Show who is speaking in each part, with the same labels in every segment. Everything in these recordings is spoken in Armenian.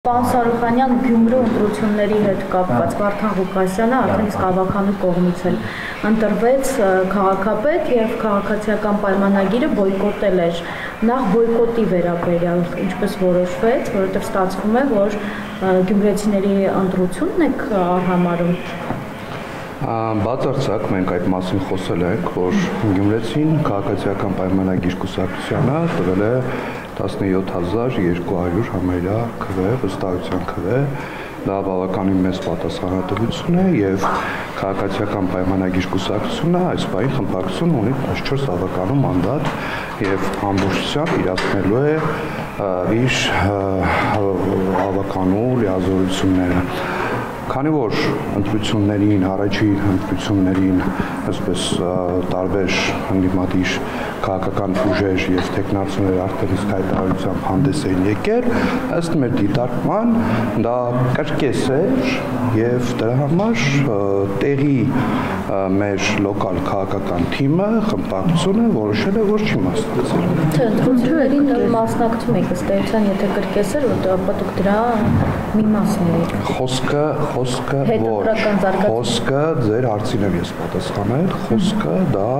Speaker 1: Պարոն Սարուխանյան, Գյումրու ընտրությունների հետ կապված Վարդան Ղուկասյանը արդեն իսկ ավականու կողմից էլ ընտրվեց քաղաքապետ եւ քաղաքացիական պայմանագիրը բոյկոտել էր։ Նախ բոյկոտի վերաբերյալ ինչպես որոշվեց, որովհետեւ ստացվում է, որ գյումրեցիների ընտրությունն եք արհամարում։
Speaker 2: Բացարձակ մենք այդ մասին խոսել ենք, որ Գյումրեցին քաղաքացիական պայմանագիր կուսակցությանը տվել է 17200 համարյա քվ, վստահության քվ, դա բավականին մեծ պատասխանատվություն է եւ քաղաքացիական պայմանագիր կուսակցությունը այս պահին խմբակցություն ունի 14 ավականու մանդատ եւ ամբողջությամբ իրացնելու է իր ավականու լիազորությունները։ Քանի որ ընտրություններին, առաջին ընտրություններին, այսպես տարբեր ընդդիմադիր քաղաքական ուժեր եւ տեխնացիներ արդեն իսկ հայտարարությամբ հանդես էին եկել, ըստ մեր դիտարկման դա կրկես էր եւ դրա համար տեղի մեր լոկալ քաղաքական թիմը, խմբակցությունը որոշել է, որ չի մասնակցել։
Speaker 1: Թե ընտրություններին մասնակցում եք ըստ էության, եթե կրկես էր, ապա դուք դրա մի մասն եք։
Speaker 2: Խոսքը ձեր հարցին եմ ես պատասխանել, խոսքը դա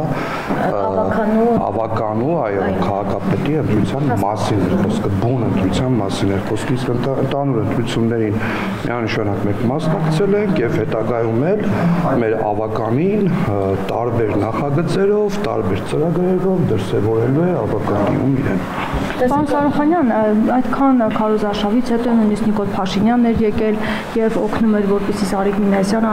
Speaker 2: ավականու, այո, քաղաքապետի ընտրության մասին էր, խոսքը բուն ընտրության մասին էր, խոսքը իսկ ընդհանուր ընտրություններին միանշանակ մենք մասնակցել ենք եւ հետագայում էլ մեր ավականին տարբեր նախագծերով, տարբեր ծրագրերով դրսևորելու է ավականիում իրեն։
Speaker 3: Պարոն Սարուխանյան, այդքան քարոզարշավից հետո նույնիսկ Նիկոլ Փաշինյանն էր եկել եւ օգնում էր, որպեսզի Սարիկ Մինասյանը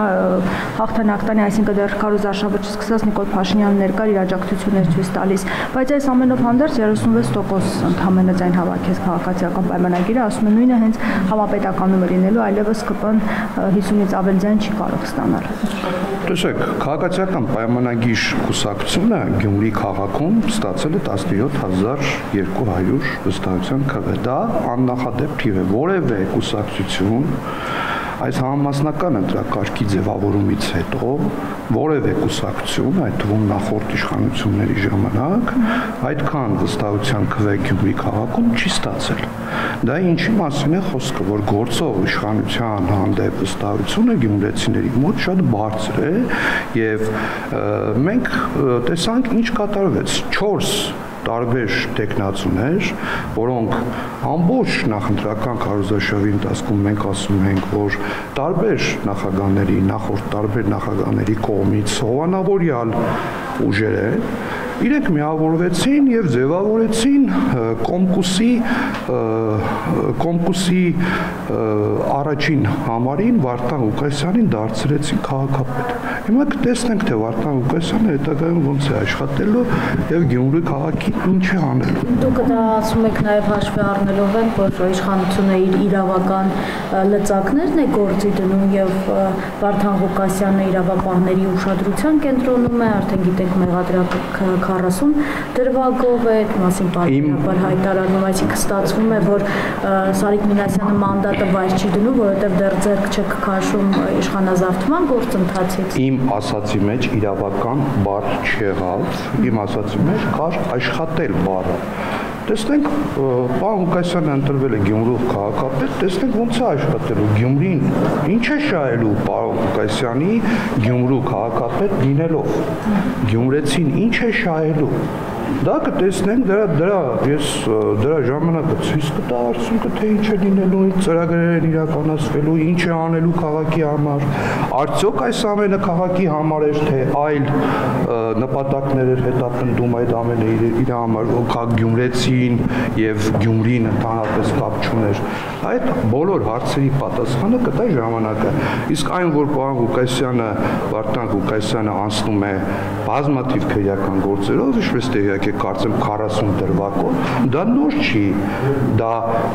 Speaker 3: հաղթանակ տանի, այսինքն դեռ քարոզարշավը չսկսած Նիկոլ Փաշինյանը ներկար իր աջակցություններ ցույց տալիս, բայց այս ամենով հանդերձ 36% ընդհանրապես ձայն հավաքեց քաղաքացիական պայմանագիրը, ասում են նույնը հենց համապետականում է լինելու, այլևս ԿՊ-ն 50-ից ավել ձայն չի կարող ստանալ։
Speaker 2: Տեսեք, քաղաքացիական պայմանագիր կուսակցությունը Գյումրի քաղաքում ստացել է 17200 վստահության քվ։ Դա աննախադեպ թիվ է, որևէ կուսակցություն այս համամասնական ընտրակարգի ձևավորումից հետո որևէ կուսակցություն, այդ թվում նախորդ իշխանությունների ժամանակ, այդքան վստահության քվ Գյումրի քաղաքում չի ստացել։ Դա ինչի մասին է խոսքը, որ գործող իշխանության հանդեպ վստահությունը գյումրեցիների մոտ շատ բարձր է եւ մենք տեսանք ինչ կատարվեց 4 տարբեր տեխնացուներ, որոնք ամբողջ նախընտրական քարոզարշավի ընթացքում մենք ասում ենք, որ նախորդ տարբեր նախագահների կողմից հովանավորյալ ուժեր են, իրենք միավորվեցին եւ ձևավորեցին Կոմկուսի առաջին համարին Վարդան Ղուկասյանին դարձրեցին քաղաքապետ։ Հիմա կտեսնենք, թե Վարդան Ղուկասյանը հետագայում ոնց է աշխատելու եւ Գյումրի քաղաքի ինչ է անելու։
Speaker 1: Դուք դա ասում եք նաեւ հաշվի առնելով են, որ իշխանությունը իր իրավական լծակներն է գործի դնում եւ Վարդան Ղուկասյանը իրավապահների ուշադրության կենտրոնում է, արդեն գիտենք մեղադրակ 40 դրվագով է, այդ մասին բարբերաբար հայտարարում, այսինքն ստացվում է, որ Սարիկ Մինասյանը մանդատը վայր չի դնում, որովհետև դեռ ձեռք չեք քաշում իշխանազավթման գործընթացից։
Speaker 2: Իմ ասացի մեջ իրավական բառ չեղավ, իմ ասացի մեջ կար աշխատել բառը։ Տեսնենք, պարոն Ղուկասյանը ընտրվել է Գյումրու քաղաքապետ, տեսնենք ոնց է աշխատելու Գյումրին, ինչ է շահելու պարոն Ղուկասյանի Գյումրու քաղաքապետ լինելով, գյումրեցին ինչ է շահելու, դա կտեսնենք, դրա ժամանակը ցույց կտա արդյունքը, թե ինչ է լինելու, ինչ ծրագրեր են իրականացվելու, ինչ է անելու քաղաքի համար, արդյոք այս ամենը քաղաքի համար էր, թե այլ նպատակներ էր հետապնդում այդ ամենը իր համար, գյումրեցին եւ Գյումրին ընդհանրապես կապ չուներ։ Այդ բոլոր հարցերի պատասխանը կտա ժամանակը։ Իսկ այն, որ պարոն Ղուկասյանը, Վարդան Ղուկասյանը անցնում է բազմաթիվ քրեական գործերով, ինչպես տեղյակ եք, կարծեմ 40 դրվագով, դա նոր չի, դա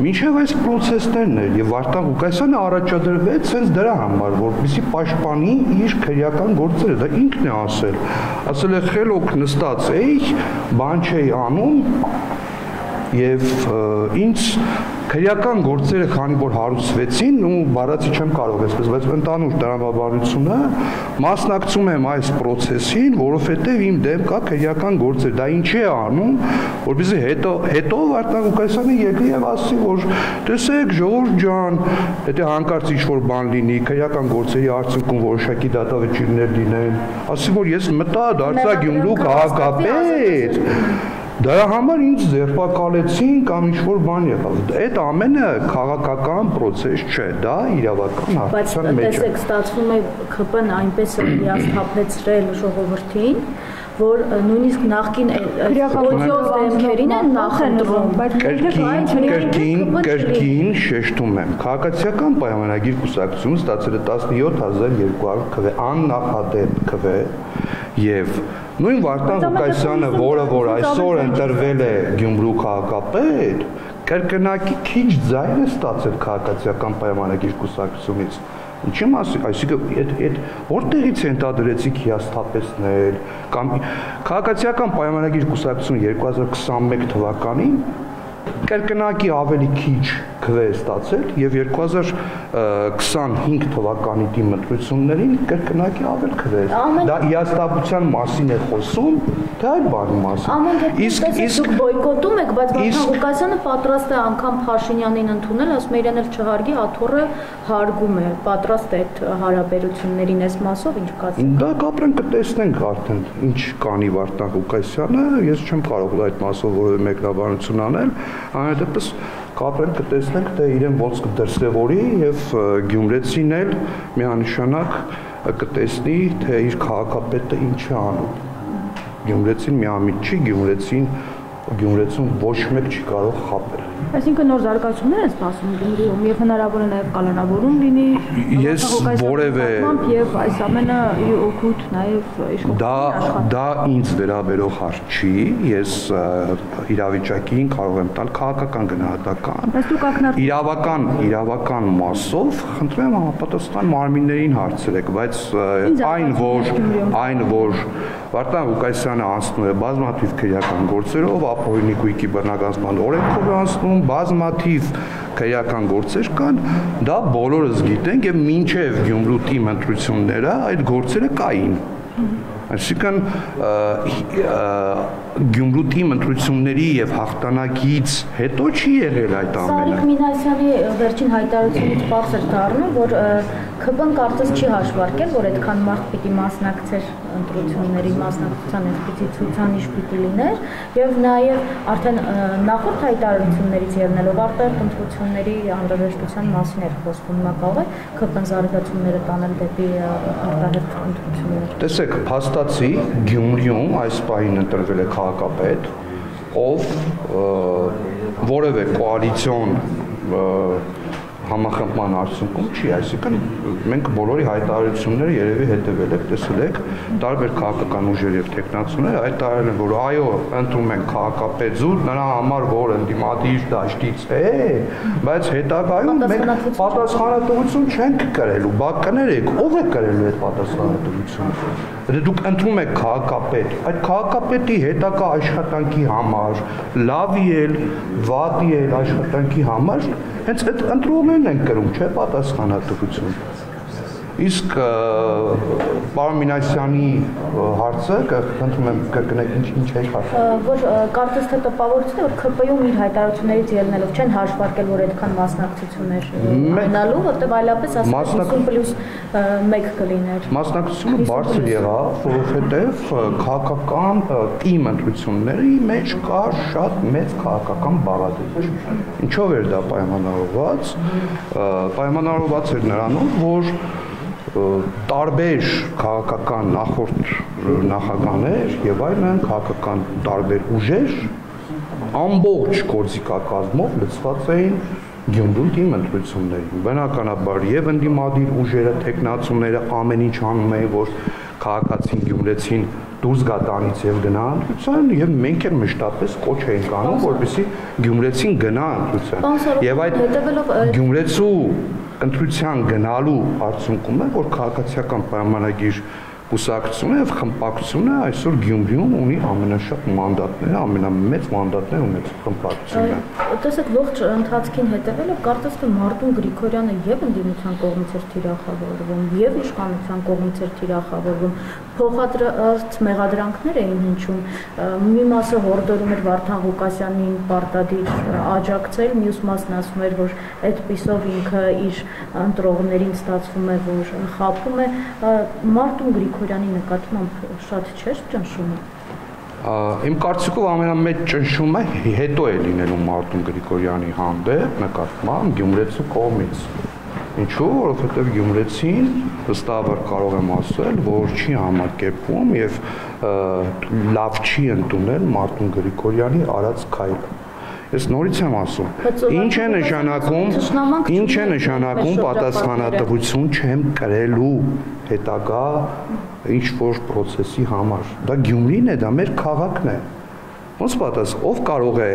Speaker 2: մինչև այս պրոցեսներն էր եւ Վարդան Ղուկասյանը առաջադրվեց հենց դրա համար, որպեսզի պաշտպանի իր քրեական գործերը, դա ինքն է ասել է խելոք նստած էի, բան չէի անում եւ ինձ քրեական գործերը քանի որ հարուցվեցին ու բառացի չեմ կարող այսպես, բայց ընդանուր տրամաբանությունը մասնակցում եմ այս process-ին, որովհետև իմ դեմ կա քրեական գործեր, դա ինչի է անում, որպեսզի հետո Վարդան Ղուկասյանը եկի եւ ասի, որ տեսեք ժողովուրդ ջան, եթե հանկարծ ինչ-որ բան լինի, քրեական գործերի արդյունքում որոշակի դատավճիռներ լինեն, ասի, որ ես մտա դարձա Գյումրու քաղաքապետ, դրա համար ինձ ձերբակալեցին կամ ինչ-որ բան եղավ։ Այդ ամենը քաղաքական process չէ, դա իրավական հարցության մեջ է։
Speaker 1: Բայց տեսեք, ստացվում է ԿՊ-ն այնպես է հիասթափեցրել ժողովրդին, որ նույնիսկ նախկին օդիոզ դեմքերին են նախընտրում,
Speaker 2: բայց կրկին շեշտում եմ, քաղաքացիական պայմանագիր կուսակցությունը ստացել է 17200 քվ, աննախադեպ քվ եւ նույն Վարդան Ղուկասյանը, որը որ այսօր ընտրվել է Գյումրու քաղաքապետ, կրկնակի քիչ ձայն է ստացել քաղաքացիական պայմանագիր կուսակցությունից։ Ինչի՞ մասի, այսինքն այդ որտեղից ենթադրեցիք հիասթափեցնել կամ քաղաքացիական պայմանագիր կուսակցությունը 2021 թվականին կրկնակի ավելի քիչ քվ է ստացել եւ 2025 թվականի դիմադրություններին կրկնակի ավել քվ է։ Դա հիասթափության մասին է խոսում, թե այլ բանի մասին։
Speaker 1: Իսկ դուք բոյկոտում եք, բայց Վարդան Ղուկասյանը պատրաստ է անգամ Փաշինյանին ընդունել, ասում է իրեն էլ չհարգի, աթոռը հարգում է, պատրաստ է այդ հարաբերություններին այս մասով ինչ կասեք։
Speaker 2: Դա կապրենք կտեսնենք արդեն ինչ կանի Վարդան Ղուկասյանը, ես չեմ կարող այդ մասով որևէ մեկնաբանություն անել, այնուհետեւ կապրենք կտեսնենք, թե իրեն ոնց կդրսևորի եւ գյումրեցին էլ միանշանակ կտեսնի, թե իր քաղաքապետը ինչ է անում։ Գյումրեցին միամիտ չի, Գյումրեցուն ոչ մեկ չի կարող խաբել։
Speaker 3: Այսինքն նոր զարգացումներ են սպասում Գյումրիում եւ հնարավոր է նաեւ կալանավորում լինի։
Speaker 2: Ես որևէ
Speaker 3: եւ այս ամենը օգուտ նաեւ իշխանության
Speaker 2: դա ինձ վերաբերող հարց չի, ես իրավիճակին կարող եմ տալ քաղաքական գնահատական։
Speaker 3: Բայց դուք
Speaker 2: իրավական մասով խնդրում եմ համապատասխան մարմիններին հարցրեք, բայց այն որ Վարդան Ղուկասյանը անցնում է բազմաթիվ քրեական գործերով, ապօրինի գույքի բռնագանձման օրենքով է անցնում, բազմաթիվ քրեական գործեր կան, դա բոլորս գիտենք եւ մինչեւ Գյումրու թիմ ընտրությունները այդ գործերը կային։ Այսինքն Գյումրու թիմ ընտրությունների եւ հաղթանակից հետո չի եղել այդ ամենը։
Speaker 1: Սարիկ Մինասյանի վերջին հայտարարությունից բաց էր դառնում, որ ԿՊ-ն կարծես չի հաշվարկել, որ այդքան մարդ պիտի մասնակցեր ընտրությունների, մասնակցության այսպիսի ցուցանիշ պիտի լիներ եւ նաեւ արդեն նախորդ հայտարարություններից ելնելով արտահերթ ընտրությունների անհրաժեշտության մասին էր խոսվում, հիմա կարող է ԿՊ-ն զարգացումները տանել դեպի արտահերթ ընտրություններ։
Speaker 2: Տեսեք, փաստացի Գյումրիում այս պահին ընտրվել է քաղաքապետ, ով որևէ կոալիցիոն համախմբման արդյունքում չի, այսինքն մենք բոլորի հայտարարությունները երևի հետևել եք, տեսել եք, տարբեր քաղաքական ուժեր եւ տեխնացուներ հայտարարել են, որ այո, ընտրում ենք քաղաքապետ զուր, նրա համար որ ընդդիմադիր դաշտից է, բայց հետագայում մենք պատասխանատվություն չենք կրելու, բա կներեք, ով է կրելու այդ պատասխանատվությունը։ Եթե դուք ընտրում եք քաղաքապետ, այդ քաղաքապետի հետագա աշխատանքի համար, լավի էլ, վատի էլ աշխատանքի համար հենց այդ ընտրողներն են կրում, չէ՞ պատասխանատվություն։ Իսկ պարոն Մինասյանի հարցը, խնդրում եմ կրկնեք ինչ է հարցը։
Speaker 1: Որ կարծես թե տպավորություն է, որ ԿՊ-ում իր հայտարարություններից ելնելով չեն հաշվարկել, որ այդքան մասնակցություններ ունենալու, որտեղ այլապես ասում 50+1 կլիներ։
Speaker 2: Մասնակցությունը բարձր եղավ, որովհետև քաղաքական թիմ ընտրությունների մեջ կար շատ մեծ քաղաքական բաղադրիչ։ Ինչով էր դա պայմանավորված։ Պայմանավորված էր նրանով, որ տարբեր քաղաքական նախորդ նախագահներ եւ այլն քաղաքական տարբեր ուժեր ամբողջ գործիքակազմով լցված էին Գյումրու թիմ ընտրություններին։ Բնականաբար եւ ընդդիմադիր ուժերը, տեխնացուները ամեն ինչ անում էին, որ քաղաքացին գյումրեցին դուրս գա տանից եւ գնա ընտրության եւ մենք էլ մշտապես կոչ էինք անում, որպեսզի գյումրեցին գնա ընտրության։ Եվ այդ գյումրեցու ընտրության գնալու արդյունքում է, որ քաղաքացիական պայմանագիր կուսակցությունը եւ խմբակցությունը այսօր Գյումրիում ունի ամենաշատ մանդատները, ամենամեծ մանդատները ունեցող խմբակցությունը։
Speaker 1: Տեսեք, ողջ ընթացքին հետևելով կարծես թե Մարտուն Գրիգորյանը եւ ընդդիմության կողմից էր թիրախավորվում, եւ իշխանության կողմից էր թիրախավորվում, փոխադրած մեղադրանքներ էին հնչում, մի մասը հորդորում էր Վարդան Ղուկասյանին պարտադիր աջակցել, մյուս մասն ասում էր, որ այդպիսով ինքը իր ընտրողներին ստացվում է, որ խաբում է, Մարտուն Գրիգորյանի նկատմամբ շատ չէր ճնշումը։
Speaker 2: Իմ կարծիքով ամենամեծ ճնշումը հետո է լինելու Մարտուն Գրիգորյանի հանդեպ նկատմամբ գյումրեցու կողմից։ Ինչու՞, որովհետև գյումրեցին վստահաբար կարող եմ ասել, որ չի համակերպվում եւ լավ չի ընդունել Մարտուն Գրիգորյանի արած քայլը։ Ես նորից եմ ասում, ինչ է նշանակում պատասխանատվություն չեմ կրելու հետագա ինչ որ process-ի համար։ Դա Գյումրին է, դա մեր քաղաքն է։ Ոնց պատասխան, ով կարող է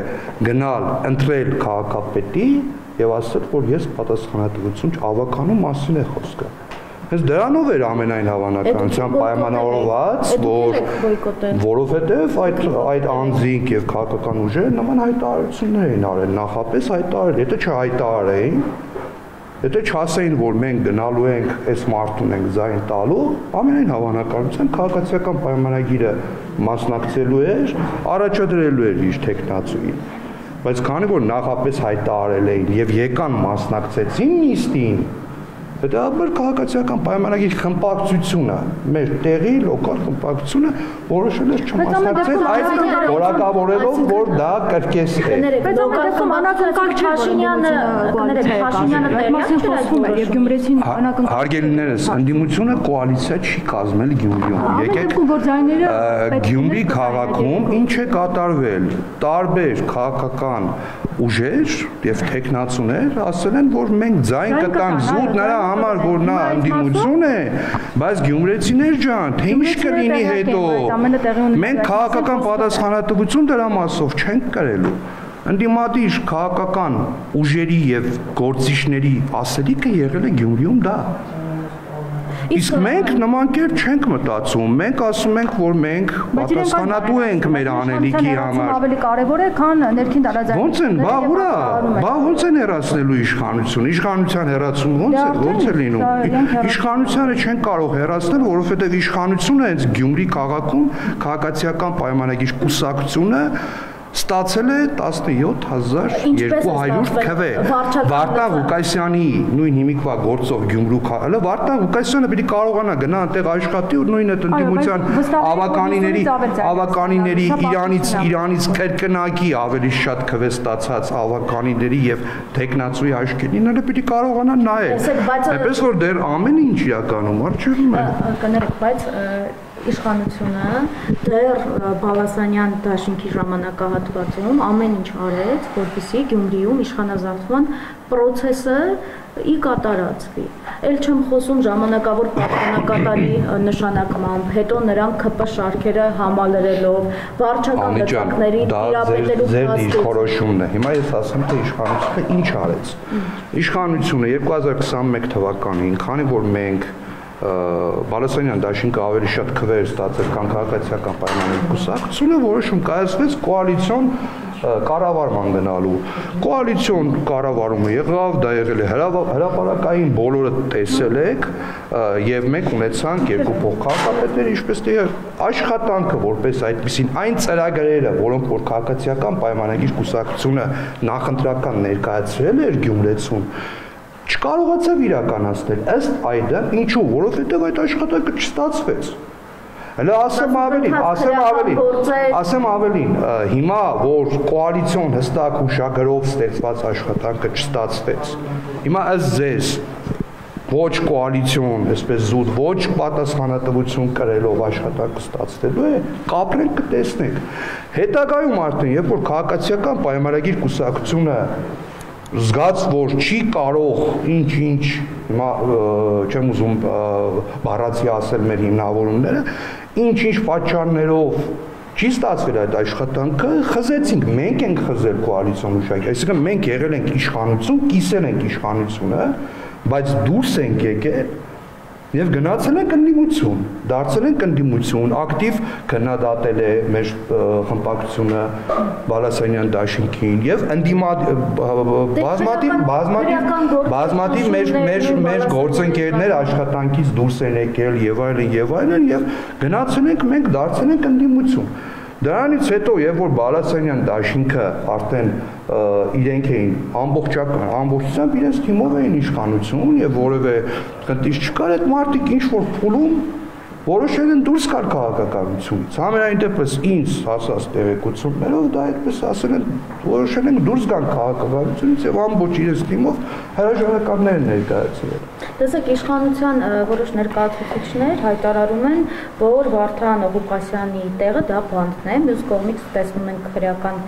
Speaker 2: գնալ ընտրել քաղաքապետի եւ ասել, որ ես պատասխանատվություն ավականու մասին է խոսքը։ Հենց դրանով էր ամենայն հավանականությամբ պայմանավորված, որ որովհետև այդ անձինք եւ քաղաքական ուժերը նման հայտարարություններ էին արել, նախապես հայտարարել, եթե չհայտարարեին, եթե չասեին, որ մենք գնալու ենք այս մարտուն ենք ձայն տալու, ամենայն հավանականությամբ քաղաքացիական պայմանագիրը մասնակցելու էր, առաջադրելու էր իր տեխնացուին։ Բայց քանի որ նախապես հայտարարել էին եւ եկան մասնակցեցին նիստին, հետո քաղաքացիական պայմանագիր խմբակցությունը, մեր տեղի լոկալ խմբակցությունը որոշել էր չմասնակցել այդ որակավորելով, որ դա կրկես է։
Speaker 1: Բայց լոկալ խմբակցությունը
Speaker 3: եւ Գյումրեցին
Speaker 2: հարգելիներս, ընդդիմությունը կոալիցիա չի կազմել Գյումրիում։ Եկեք Գյումրի քաղաքում ինչ է կատարվել, տարբեր քաղաքական ուժեր եւ տեխնացուներ ասել են, որ մենք ձայն կտանք զուտ նրա համար, որ նա ընդդիմություն է, բայց գյումրեցիներ ջան, թե ինչ կլինի հետո։ Մենք քաղաքական պատասխանատվություն դրա մասով չենք կրելու։ Ընդդիմադիր քաղաքական ուժերի եւ գործիչների ասելիքը եղել է Գյումրիում դա։ Իսկ մենք նման կերպ չենք մտածում, մենք ասում ենք, որ մենք պատասխանատու ենք մեր անելիքի համար։
Speaker 3: Ավելի կարևոր է, քան ներքին տարածաշրջանը։
Speaker 2: Ոնց են, բա ոնց են հեռացնելու իշխանությունը, իշխանության հեռացումը ոնց է լինում։ Իշխանությանը չեն կարող հեռացնել, որովհետև իշխանությունը հենց Գյումրի քաղաքում քաղաքացիական պայմանագիր կուսակցությունը ստացել է 17200 քվ։ Վարդան Ղուկասյանի նույն հիմիկվա գործով Գյումրու քաղաքը, Վարդան Ղուկասյանը պիտի կարողանա գնա այնտեղ աշխատի ու նույն այդ ընդդիմության ավականիների Իրանից կրկնակի ավելի շատ քվ ստացած ավականիների եւ տեխնացուի աշկերտները պիտի կարողանա նայել։ Այնպես որ դեռ ամեն ինչ իրականում արժևում է։
Speaker 1: Կներեք, բայց իշխանությունը դեռ Բալասանյան դաշինքի ժամանակահատվածում ամեն ինչ արեց, որպեսզի Գյումրիում իշխանազավթման process-ը ի կատարածվի։ Էլ չեմ խոսում ժամանակավոր պաշտոնակատարի նշանակմամբ, հետո նրանք ԿՊ շարքերը համալրելով, վարչական լծակների տիրապետելու
Speaker 2: դիրքորոշումն է։ Հիմա ես ասեմ, թե իշխանությունը ինչ արեց։ Իշխանությունը 2021 թվականին, քանի որ մենք Բալասանյան դաշինքը ավելի շատ քվեր ստացել, քան քաղաքացիական պայմանների կուսակցությունը, որոշում կայացվեց կոալիցիոն կառավարման գնալու։ Կոալիցիոն կառավարումը եղավ, դա եղել է հրապարակային, բոլորը տեսել եք, եւ մենք ունեցանք երկու փոխքաղաքապետներ, ինչպես թե աշխատանքը որպես այդպեսին այն ծրագրերը, որոնք որ քաղաքացիական պայմանագիր կուսակցությունը նախընտրական ներկայացրել էր Գյումրեցուն, չկարողացավ իրականացնել ըստ այդը, ինչու, որովհետև այդ աշխատանքը չստացվեց։ Հələ ասեմ ավելին, հիմա որ կոալիցիոն հստակ հուշագրով ստեղծված աշխատանքը չստացվեց։ Հիմա ըստ ձեզ ոչ կոալիցիոն, այսպես զուտ, ոչ պատասխանատվություն կրելով աշխատանքը ստացվելու է, կապրենք կտեսնենք։ Հետագայում արդեն, երբ որ քաղաքացիական պայմանագիր կուսակցությունը զգաց, որ չի կարող ինչ-ինչ, հիմա չեմ ուզում բառացի ասել մեր հիմնավորումները, ինչ-ինչ պատճառներով չի ստացվել այդ աշխատանքը, խզեցինք, մենք ենք խզել կոալիցիոն ուժակի, այսինքն մենք եղել ենք իշխանություն, կիսել ենք իշխանությունը, բայց դուրս ենք եկել Եվ գնացել ենք ընդդիմություն, դարձել ենք ընդդիմություն, ակտիվ քննադատել է մեր խմբակցությունը Բալասանյան դաշինքին եւ բազմաթիվ մեր գործընկերներ աշխատանքից դուրս են եկել եւ այլն եւ գնացել ենք մենք դարձել ենք ընդդիմություն։ Դրանից հետո, երբ որ Բալասանյան դաշինքը արդեն իրենք էին ամբողջությամբ իրենց թիմով էին իշխանություն եւ որևէ խնդիր չկար, այդ մարդիկ ինչ որ փուլում որոշել են դուրս գալ քաղաքականությունից։ Համենայն դեպս ինձ հասած տեղեկություններով դա այդպես ասել են, որոշել են դուրս գալ քաղաքականությունից եւ ամբողջ իրենց թիմով հրաժարականներ ներկայացրել։
Speaker 1: Տեսեք, իշխանության որոշ ներկայացուցիչներ հայտարարում են, որ Վարդան Ղուկասյանի տեղը դա բանտն է, մյուս կողմից տեսնում ենք քրեական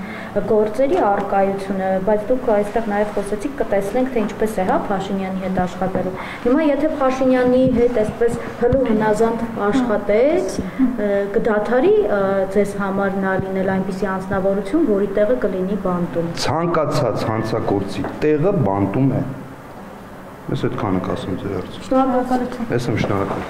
Speaker 1: գործերի առկայությունը, բայց դուք այստեղ նաև խոսեցիք, կտեսնենք, թե ինչպես է Փաշինյանի հետ աշխատելու։ Հիմա եթե Փաշինյանի հետ այսպես հլու հնազանդ աշխատեց, կդադարի ձեզ համար նա լինել այնպիսի անձնավորություն, որի տեղը կլինի բանտում։
Speaker 2: Ցանկացած հանցագործի տեղը բանտում է։ Ես այդքանը կասեմ ձեր հարցին։
Speaker 1: Շնորհակալություն։
Speaker 2: Ես եմ շնորհակալ։